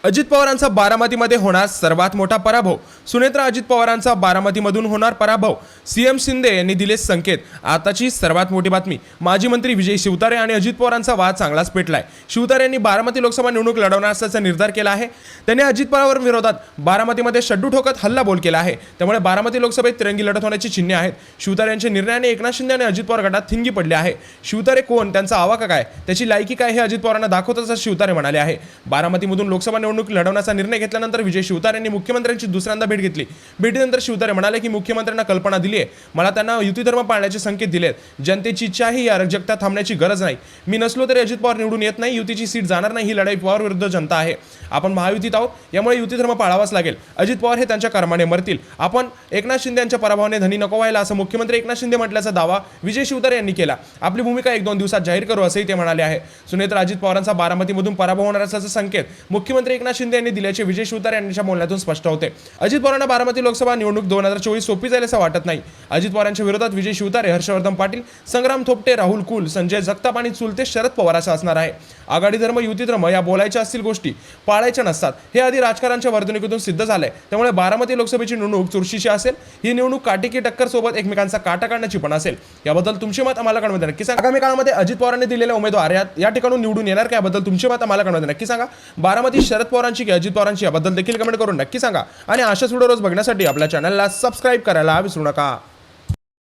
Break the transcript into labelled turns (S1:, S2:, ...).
S1: अजित पवारांचा बारामतीमध्ये होणार सर्वात मोठा पराभव. सुनेत्रा अजित पवारांचा बारामतीमधून होणार पराभव. सीएम शिंदे यांनी दिले संकेत. आताची सर्वात मोठी बातमी. माजी मंत्री विजय शिवतारे आणि अजित पवारांचा वाद चांगलाच पेटलाय. शिवतारे यांनी बारामती लोकसभा निवडणूक लढवणार असल्याचा निर्धार केला आहे. त्यांनी अजित पवार विरोधात बारामतीमध्ये शड्डू ठोकत हल्लाबोल केला आहे. त्यामुळे बारामती लोकसभेत तिरंगी लढत होण्याची चिन्हे आहेत. शिवतारे यांच्या निर्णयाने एकनाथ शिंदे आणि अजित पवार गटात थिंगी पडली आहे. शिवतारे कोण, त्यांचा आवाका काय, त्याची लायकी काय हे अजित पवारांना दाखवत असं शिवतारे म्हणाले आहे. बारामतीमधून लोकसभा निवडणूक लढवण्याचा निर्णय घेतल्यानंतर विजय शिवतारे यांनी मुख्यमंत्र्यांची दुसऱ्यांदा भेट घेतली. भेटीनंतर शिवतारे म्हणाले की मुख्यमंत्र्यांना कल्पना दिली आहे, मला त्यांना युती धर्म पाळण्याचे संकेत दिलेत. जनतेची इच्छा आहे, या अराजकता थांबण्याची गरज नाही. मी नसलो तरी अजित पवार निवडून येत नाही, युतीची सीट जाणार नाही. ही लढाई पवार विरुद्ध जनता आहे. आपण महायुतीत आहोत, यामुळे युती धर्म पाळावाच लागेल. अजित पवार हे त्यांच्या कर्माने मरतील. आपण एकनाथ शिंदे यांच्या पराभवाने धनी नको व्हायला, असं मुख्यमंत्री एकनाथ शिंदे म्हटल्याचा दावा विजय शिवतारे यांनी केला. आपली भूमिका 1-2 दिवसात जाहीर करू असंही ते म्हणाले आहे. सुनेत्रा अजित पवारांचा बारामतीमधून पराभव होणार असल्याचे संकेत मुख्यमंत्री एकनाथ शिंदे यांनी दिल्याचे विजय शिवतारे यांच्या बोलण्यातून स्पष्ट होते. अजित पवारांना बारामती लोकसभा निवडणूक 2024 सोपी जाईल असं वाटत नाही. अजित पवारांच्या विरोधात विजय शिवतारे, हर्षवर्धन पाटील, संग्राम थोपटे, राहुल कुल, संजय जगताप आणि चुलते शरद पवार असं असणार आहे. आघाडी धर्म, युती धर्म या बोलायच्या असतील गोष्टी पाळायच्या नसतात, हे आधी राजकारणाच्या वर्तणुकीतून सिद्ध झालंय. त्यामुळे बारामती लोकसभेची निवडणूक चुरशीची असेल. ही निवडणूक काटेकी टक्कर सोबत एकमेकांचा काटा काढण्याची पण असेल. याबद्दल तुमचे मत आम्हाला कळवते नक्की सांगा. आगामी काळामध्ये अजित पवारांनी दिलेले उमेदवार या ठिकाणून निवडून येणार का, याबद्दल तुमचे मत आम्हाला कळवते नक्की सांगा. बारामती शरद पवारांची की अजित पवारांची, याबद्दल देखील कमेंट करून नक्की सांगा. आणि अशाच व्हिडिओ रोज बघण्यासाठी आपल्या चॅनलला सबस्क्राईब करायला विसरू नका.